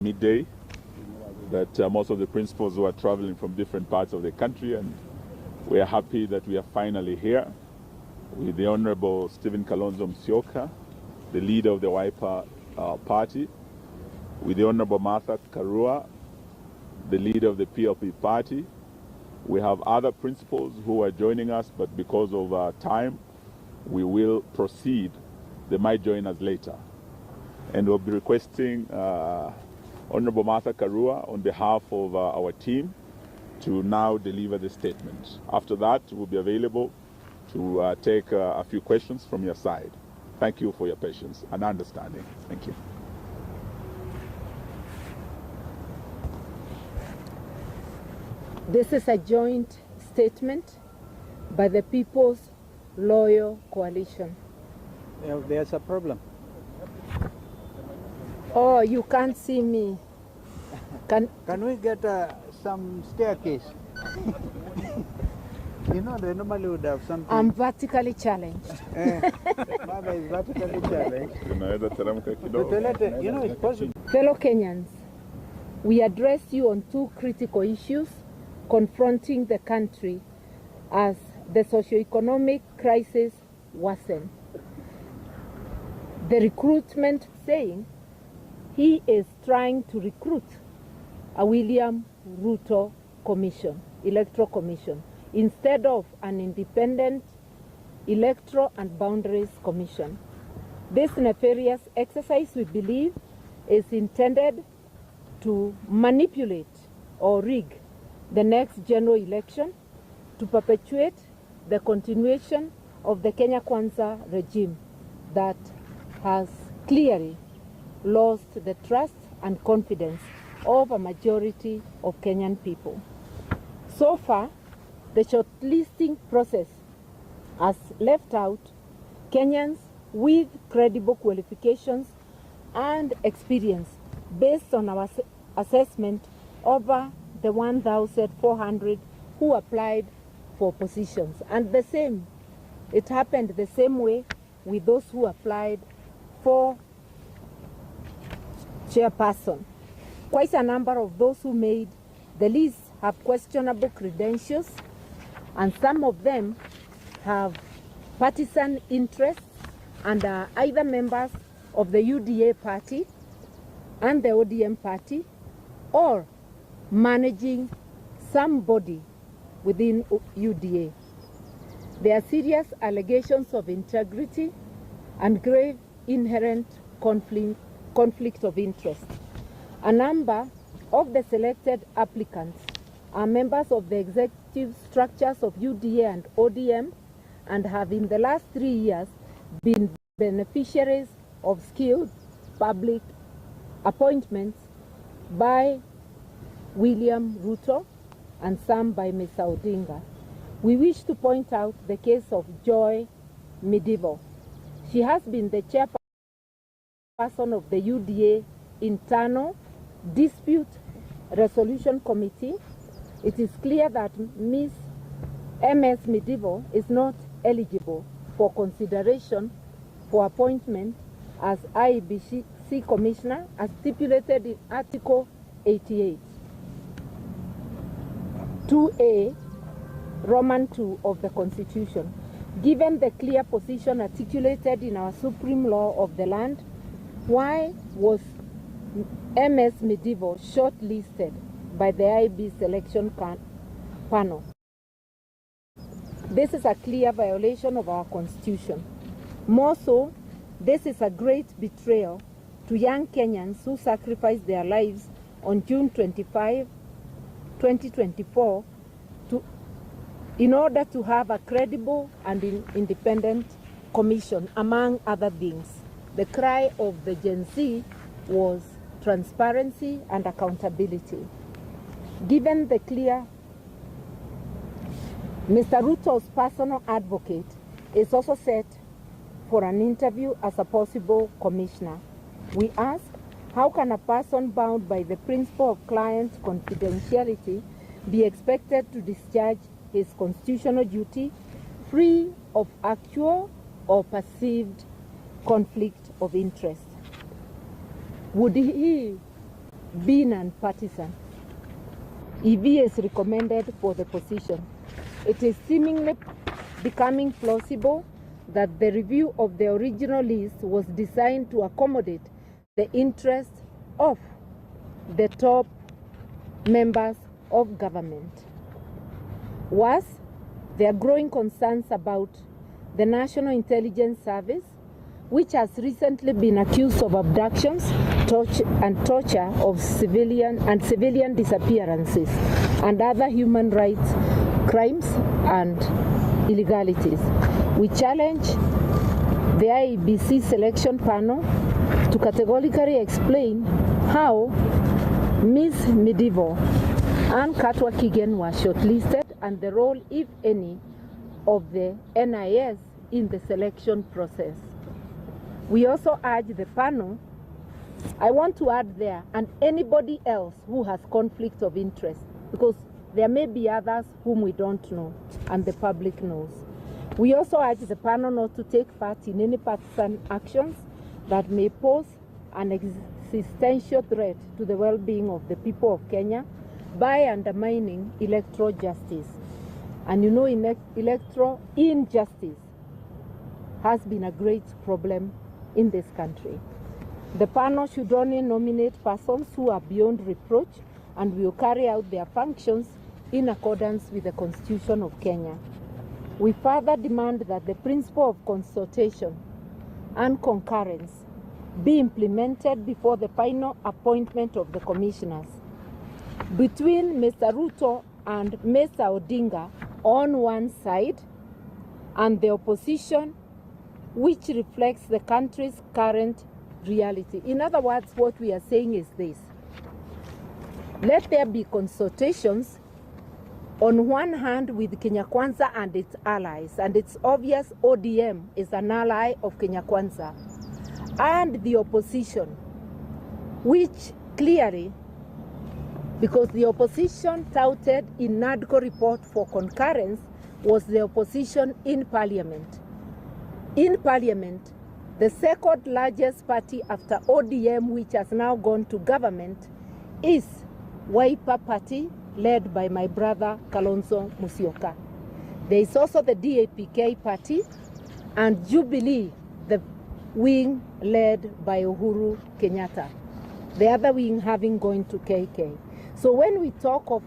midday that most of the principals were traveling from different parts of the country, and we are happy that we are finally here with the Honorable Stephen Kalonzo Musyoka, the leader of the Wiper party, with the Honorable Martha Karua, the leader of the PLP party. We have other principals who are joining us, but because of time, we will proceed. They might join us later. And we'll be requesting Honorable Martha Karua on behalf of our team to now deliver the statement. After that, we'll be available to take a few questions from your side. Thank you for your patience and understanding. Thank you. This is a joint statement by the People's Loyal Coalition. There's a problem. Oh, you can't see me. Can we get some staircase? You know, they normally would have something. I'm vertically challenged. Mother is vertically challenged. You know, it's possible. Fellow Kenyans, we address you on two critical issues confronting the country as the socio-economic crisis worsens. The recruitment saying he is trying to recruit a William Ruto commission, electoral commission, instead of an independent electoral and boundaries commission. This nefarious exercise, we believe, is intended to manipulate or rig the next general election to perpetuate the continuation of the Kenya Kwanza regime that has clearly lost the trust and confidence of a majority of Kenyan people. So far, the shortlisting process has left out Kenyans with credible qualifications and experience based on our assessment over the 1,400 who applied for positions. And it happened the same way with those who applied for chairperson. Quite a number of those who made the list have questionable credentials, and some of them have partisan interests and are either members of the UDA party and the ODM party, or managing somebody within UDA. There are serious allegations of integrity and grave inherent conflict of interest. A number of the selected applicants are members of the executive structures of UDA and ODM and have in the last 3 years been beneficiaries of skilled public appointments by William Ruto and some by Ms. Odinga. We wish to point out the case of Joy Midivo. She has been the chairperson of the UDA Internal Dispute Resolution Committee. It is clear that Ms. MS Midivo is not eligible for consideration for appointment as IEBC Commissioner as stipulated in Article 88, 2A, Roman 2 of the Constitution. Given the clear position articulated in our supreme law of the land, why was MS Midivo shortlisted by the IB selection panel? This is a clear violation of our Constitution. More so, this is a great betrayal to young Kenyans who sacrificed their lives on June 25, 2024 in order to have a credible and independent commission, among other things. The cry of the Gen Z was transparency and accountability. Given the clear, Mr. Ruto's personal advocate is also set for an interview as a possible commissioner. We ask, how can a person bound by the principle of client confidentiality be expected to discharge his constitutional duty free of actual or perceived conflict of interest? Would he be non-partisan. EV is recommended for the position. It is seemingly becoming plausible that the review of the original list was designed to accommodate the interests of the top members of government. Worse, there are growing concerns about the National Intelligence Service, which has recently been accused of abductions, torture of civilian disappearances, and other human rights crimes and illegalities. We challenge the IEBC selection panel to categorically explain how Ms. Medieval and Karua were shortlisted and the role, if any, of the NIS in the selection process. We also urge the panel, I want to add there, and anybody else who has conflict of interest, because there may be others whom we don't know and the public knows. We also urge the panel not to take part in any partisan actions that may pose an existential threat to the well-being of the people of Kenya by undermining electoral justice. And you know, electoral injustice has been a great problem in this country. The panel should only nominate persons who are beyond reproach and will carry out their functions in accordance with the Constitution of Kenya. We further demand that the principle of consultation and concurrence be implemented before the final appointment of the commissioners. Between Mr. Ruto and Mr. Odinga on one side and the opposition, which reflects the country's current reality. In other words, what we are saying is this: let there be consultations on one hand with Kenya Kwanza and its allies, and it's obvious ODM is an ally of Kenya Kwanza, and the opposition, which clearly, because the opposition touted in NADCO report for concurrence was the opposition in parliament. In parliament, the second largest party after ODM, which has now gone to government, is Wiper Party, led by my brother Kalonzo Musyoka. There is also the DAPK party and Jubilee, the wing led by Uhuru Kenyatta, the other wing having gone to KK. So when we talk of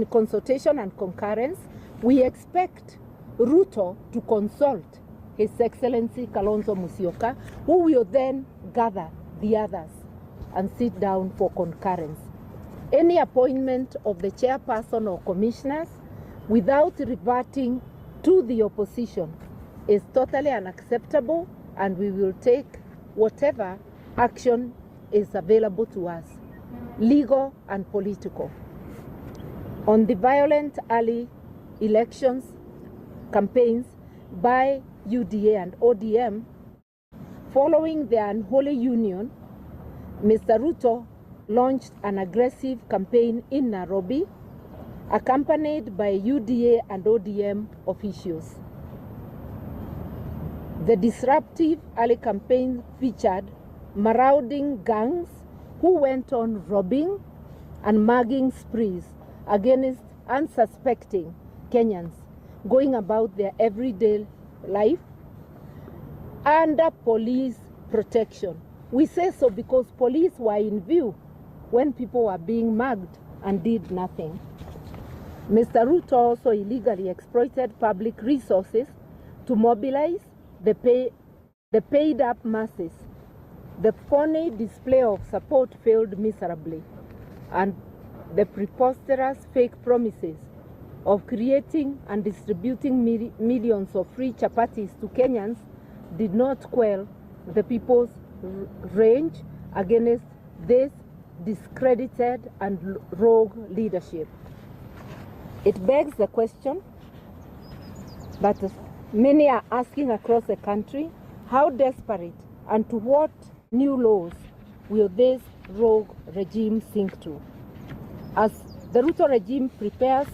consultation and concurrence, we expect Ruto to consult His Excellency Kalonzo Musyoka, who will then gather the others and sit down for concurrence. Any appointment of the chairperson or commissioners without reverting to the opposition is totally unacceptable, and we will take whatever action is available to us, legal and political. On the violent early elections campaigns by UDA and ODM, following the unholy union, Mr. Ruto launched an aggressive campaign in Nairobi, accompanied by UDA and ODM officials. The disruptive early campaign featured marauding gangs who went on robbing and mugging sprees against unsuspecting Kenyans going about their everyday life under police protection. We say so because police were in view when people were being mugged and did nothing. Mr. Ruto also illegally exploited public resources to mobilize the paid up masses. The phony display of support failed miserably, and the preposterous fake promises of creating and distributing millions of free chapatis to Kenyans did not quell the people's rage against this discredited and rogue leadership. It begs the question that many are asking across the country: how desperate and to what new laws will this rogue regime sink to? As the Ruto regime prepares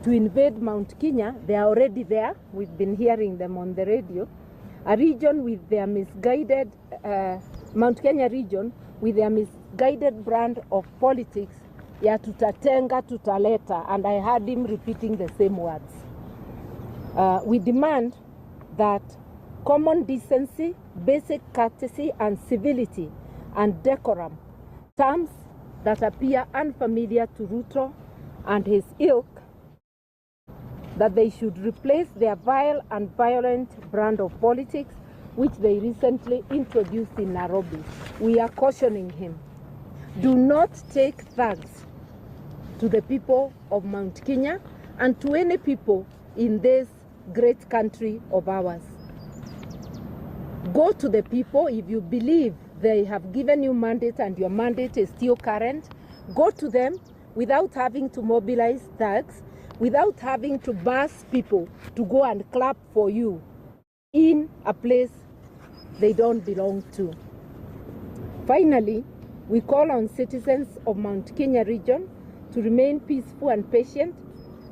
to invade Mount Kenya, they are already there. We've been hearing them on the radio. A region with their misguided, Mount Kenya region with their misguided brand of politics ya tutatenga tutaleta, and I heard him repeating the same words. We demand that common decency, basic courtesy and civility and decorum, terms that appear unfamiliar to Ruto and his ilk, that they should replace their vile and violent brand of politics which they recently introduced in Nairobi. We are cautioning him. Do not take thanks to the people of Mount Kenya and to any people in this great country of ours. Go to the people if you believe they have given you mandate and your mandate is still current. Go to them without having to mobilize thugs, without having to bus people to go and clap for you in a place they don't belong to. Finally, we call on citizens of Mount Kenya region to remain peaceful and patient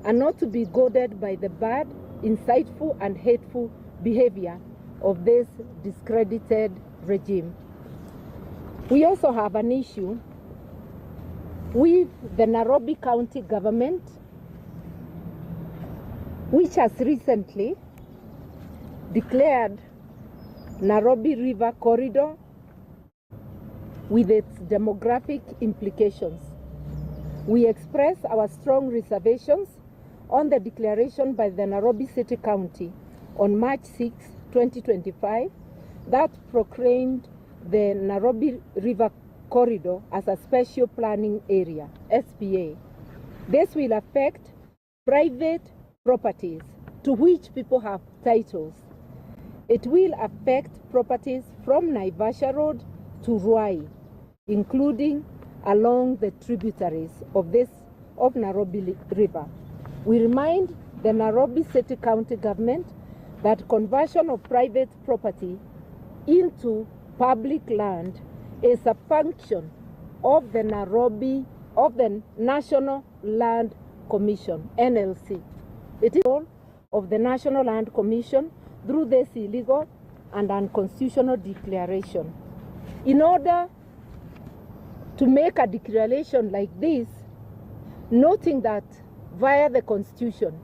and not to be goaded by the bad, insightful and hateful behavior of this discredited regime. We also have an issue with the Nairobi County government, which has recently declared Nairobi River Corridor with its demographic implications. We express our strong reservations on the declaration by the Nairobi City County on March 6, 2025, that proclaimed the Nairobi River Corridor as a special planning area, SPA. This will affect private properties to which people have titles. It will affect properties from Naivasha Road to Ruai, including along the tributaries of Nairobi River. We remind the Nairobi City County government that conversion of private property into public land is a function of the National Land Commission, NLC. It is all of the National Land Commission through this illegal and unconstitutional declaration. In order to make a declaration like this, noting that via the Constitution,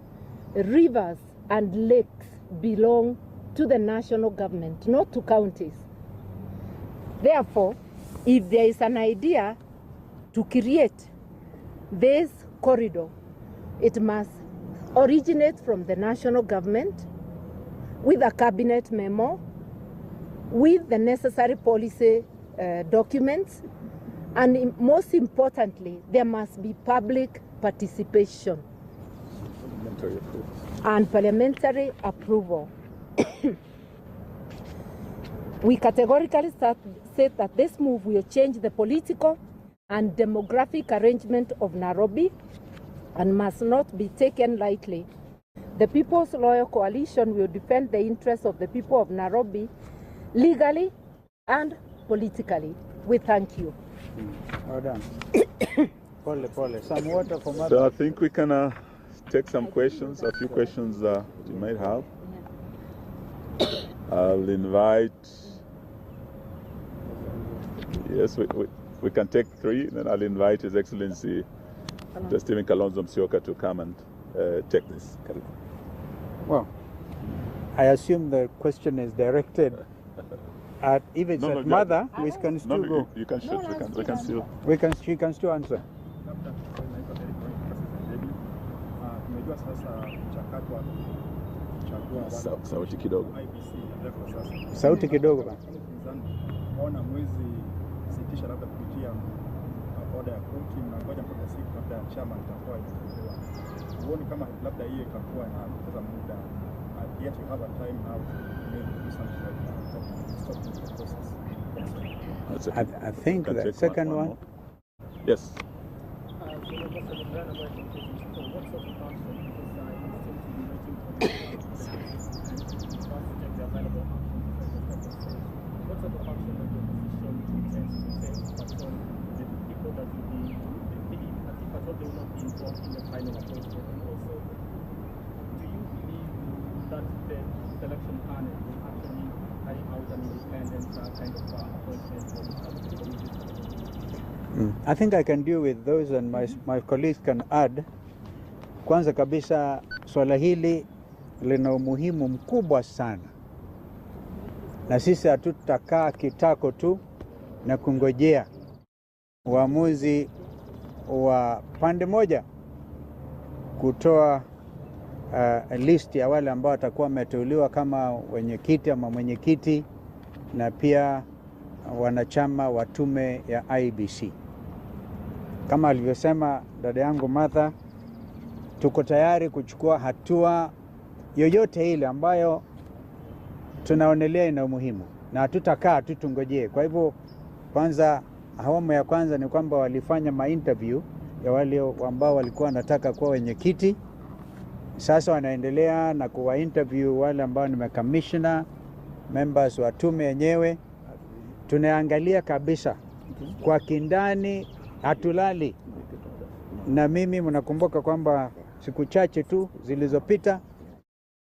rivers and lakes belong to the national government, not to counties. Therefore, if there is an idea to create this corridor, it must originate from the national government with a cabinet memo, with the necessary policy documents, and most importantly, there must be public participation and parliamentary approval. We categorically say that this move will change the political and demographic arrangement of Nairobi and must not be taken lightly. The People's Loyal Coalition will defend the interests of the people of Nairobi legally and politically. We thank you. Well done. Pole. Some water for mother. So I think we can take some questions, a few questions you might have. I'll invite, yes, we can take 3, then I'll invite His Excellency Stephen Kalonzo Musyoka to come and take this. Well, I assume the question is directed at, if it's at mother, we can still go. You can shoot, we can still. She can still answer. Sauti kidogo. Sauti kidogo ba. Ona mwezi sitisha labda kupitia oda ya koti na ngoja mpaka siku labda ya chama itakuwa inatekelezwa. Huoni kama labda hiyo itakuwa inapoteza muda? Yet you have a time now to maybe do something like that, stop the process. I think the second one. Yes. I think I can deal with those and my colleagues can add. Kwanza kabisa swala hili lina umuhimu mkubwa sana. Na sisi hatutakaa kitako tu na kungojea uamuzi wa pande moja kutoa list ya wale ambao watakuwa wameteuliwa kama wenyekiti ama mwenyekiti na pia wanachama wa tume ya IEBC. Kama alivyosema dada yangu Martha, tuko tayari kuchukua hatua yoyote ile ambayo tunaonelea ina umuhimu na hatutakaa tu tungojee. Kwa hivyo kwanza, awamu ya kwanza ni kwamba walifanya ma-interview ya wale ambao walikuwa wanataka kuwa wenyekiti. Sasa wanaendelea na kuwa interview wale ambao ni commissioner, members wa tume yenyewe. Tunaangalia kabisa kwa kindani, hatulali. Na mimi mnakumbuka kwamba siku chache tu zilizopita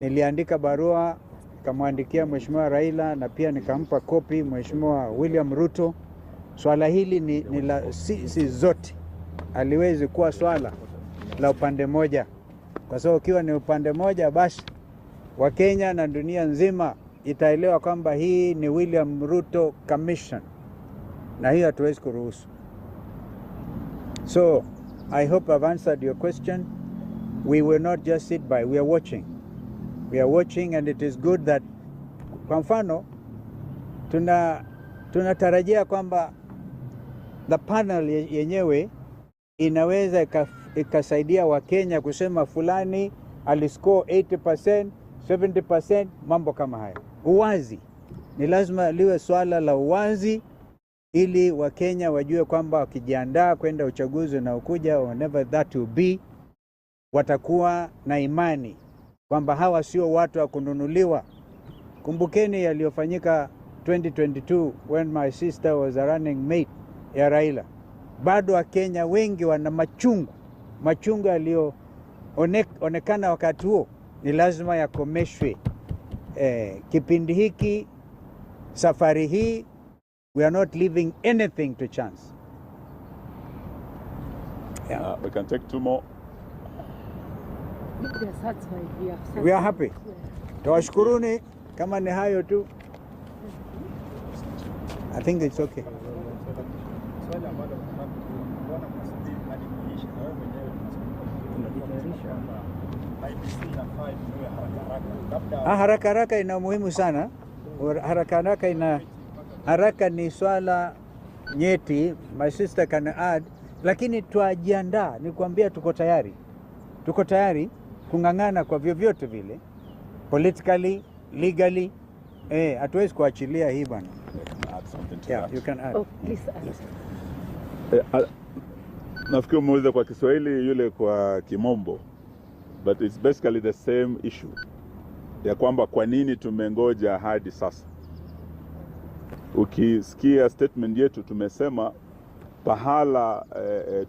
niliandika barua nikamwandikia Mheshimiwa Raila na pia nikampa kopi Mheshimiwa William Ruto. Swala hili ni la sisi zote. Aliwezi kuwa swala la upande moja. Kwa sababu ukiwa ni upande moja basi Wakenya na dunia nzima itaelewa kwamba hii ni William Ruto Commission. Na hiyo hatuwezi kuruhusu. So, I hope I've answered your question. We will not just sit by, we are watching. We are watching and it is good that, kwa mfano, tunatarajia kwamba the panel yenyewe inaweza ikasaidia Wakenya kusema fulani aliscore 80%, 70%, mambo kama haya. Uwazi. Ni lazima liwe swala la uwazi ili Wakenya wajue kwamba wakijiandaa kwenda uchaguzi unaokuja, whenever that will be, watakuwa na imani kwamba hawa sio watu wa kununuliwa. Kumbukeni yaliyofanyika 2022 when my sister was a running mate ya Raila. Bado Wakenya wengi wana machungu yaliyoonekana wakati huo ni lazima yakomeshwe. Kipindi hiki, safari hii, we are not leaving anything to chance. We can take two more. We are happy. Tawashukuruni kama ni hayo tu. I think it's okay. Haraka ina muhimu sana. Haraka ni swala nyeti, my sister can add, lakini tuajiandaa, ni kuambia tuko tayari. Tuko tayari kungangana kwa vyovyote vile, politically, legally. Hatuwezi kuachilia hii bwana. Yeah, you can add. Oh, please add. Nafikiri umeuliza kwa Kiswahili, yule kwa Kimombo, but it's basically the same issue ya kwamba kwa nini tumengoja hadi sasa. Ukisikia statement yetu tumesema pahala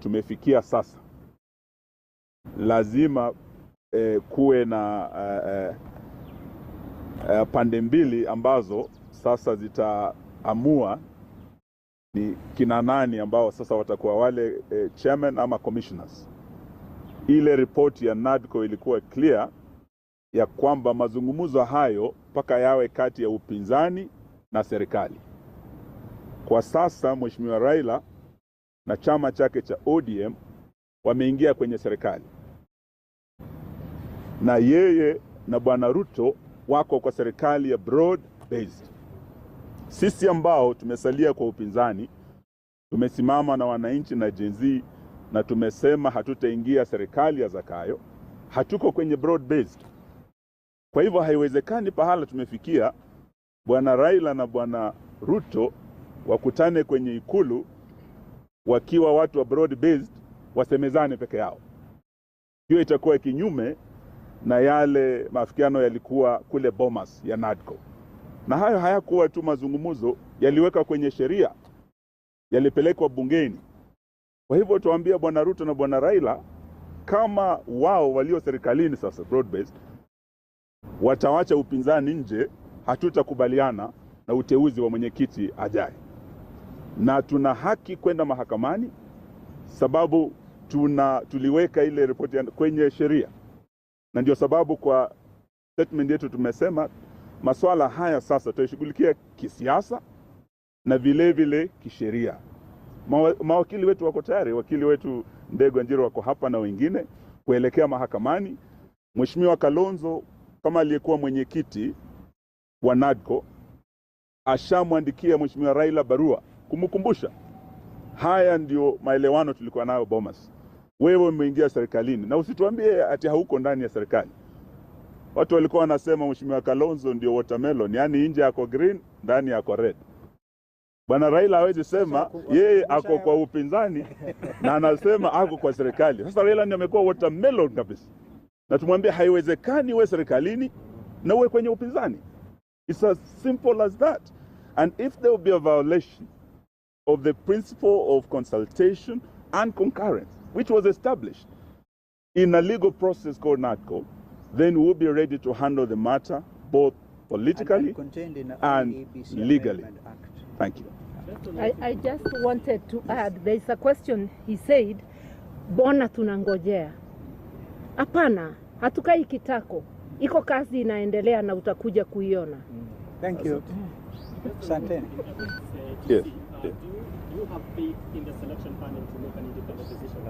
tumefikia sasa, lazima kuwe na pande mbili ambazo sasa zitaamua ni kina nani ambao sasa watakuwa wale chairman ama commissioners. Ile report ya NADCO ilikuwa clear ya kwamba mazungumzo hayo mpaka yawe kati ya upinzani na serikali. Kwa sasa Mheshimiwa Raila na chama chake cha ODM wameingia kwenye serikali, na yeye na Bwana Ruto wako kwa serikali ya broad based. Sisi ambao tumesalia kwa upinzani tumesimama na wananchi na Gen Z na tumesema hatutaingia serikali ya Zakayo, hatuko kwenye broad based. Kwa hivyo haiwezekani pahala tumefikia Bwana Raila na Bwana Ruto wakutane kwenye ikulu wakiwa watu wa broad based wasemezane peke yao. Hiyo itakuwa kinyume na yale maafikiano yalikuwa kule Bomas ya NADCO. Na hayo hayakuwa tu mazungumzo, yaliweka kwenye sheria, yalipelekwa bungeni. Kwa hivyo tuambia Bwana Ruto na Bwana Raila, kama wao walio serikalini sasa broad based watawacha upinzani nje, hatutakubaliana na uteuzi wa mwenyekiti ajaye. Na tuna haki kwenda mahakamani sababu tuliweka ile ripoti kwenye sheria, na ndio sababu kwa statement yetu tumesema masuala haya sasa tutashughulikia kisiasa na vile vile kisheria. Mawakili wetu wako tayari, wakili wetu Ndegwa Njiro wako hapa na wengine kuelekea mahakamani. Mheshimiwa Kalonzo kama aliyekuwa mwenyekiti wa NADCO ashamwandikia Mheshimiwa Raila barua kumkumbusha. Haya ndio maelewano tulikuwa nayo Bomas. Wewe umeingia serikalini na usituambie ati hauko ndani ya serikali. Watu walikuwa wanasema Mheshimiwa Kalonzo ndio watermelon, yani nje yako green, ndani yako red. Bwana Raila hawezi sema yeye ako kwa upinzani na anasema ako kwa serikali. Sasa Raila ndiye amekuwa watermelon kabisa. Na tumwambie haiwezekani uwe serikalini na uwe kwenye upinzani. It's as simple as that. And if there will be a violation of the principle of consultation and concurrence, which was established in a legal process called NADCO, then we'll be ready to handle the matter both politically and legally. Thank you. I just wanted to add, there is a question he said, bona tunangojea. Hapana, hatukai kitako. Iko kazi inaendelea na utakuja kuiona. Thank you. Asante. Yes. Do you have faith in the selection panel to make an independent decision?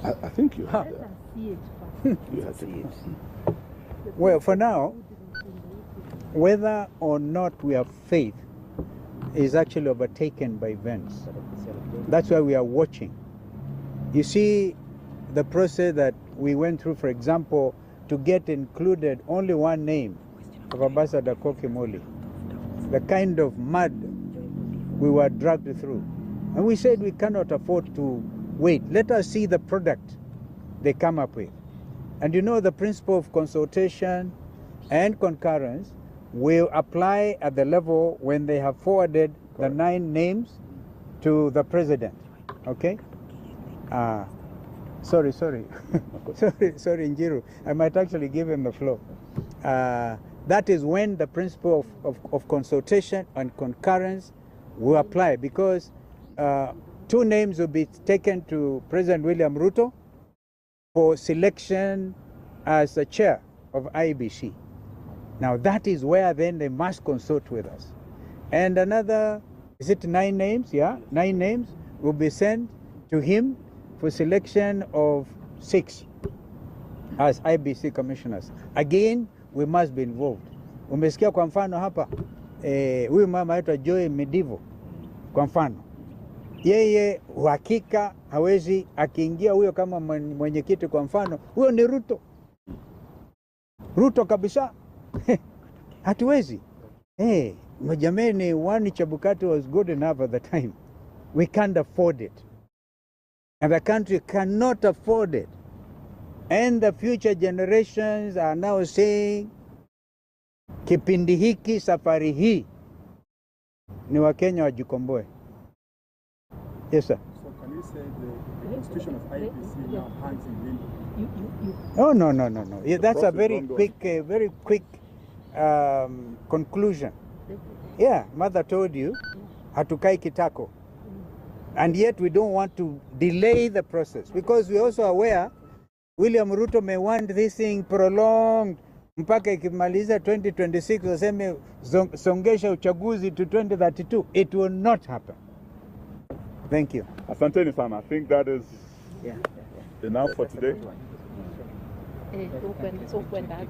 I think you have Let that. us see it first. You have to. Well, for now, whether or not we have faith is actually overtaken by events. That's why we are watching. You see, the process that we went through, for example, to get included only one name of Ambassador Kokimoli, the kind of mud we were dragged through. And we said we cannot afford to wait. Let us see the product they come up with. And you know, the principle of consultation and concurrence will apply at the level when they have forwarded the 9 names to the president. Okay? Sorry, sorry, Njiru. I might actually give him the floor. That is when the principle of consultation and concurrence will apply, because 2 names will be taken to President William Ruto for selection as the chair of IEBC. Now that is where then they must consult with us. And another, is it 9 names? Yeah, 9 names will be sent to him for selection of 6 as IBC commissioners. Again, we must be involved. Umesikia kwa mfano hapa, huyu mama yetu Joy Medivo, kwa mfano, yeye uhakika hawezi akiingia huyo kama mwenyekiti kwa mfano, huyo ni Ruto. Ruto kabisa. Hatuwezi. Jameni, Wani Chebukati was good enough at the time. We can't afford it. And the country cannot afford it. And the future generations are now saying, kipindi hiki, safari hii, ni Wakenya wajikomboe. Yes, sir. So can you say the constitution of IEBC now hangs in limbo? Oh, no. Yeah, that's a very quick conclusion. Yeah, mother told you, hatukai kitako. And yet we don't want to delay the process, because we're also aware William Ruto may want this thing prolonged mpaka ikimaliza 2026 waseme songesha uchaguzi to 2032. It will not happen. Thank you. Asanteni sana. I think that is enough for today. Open that.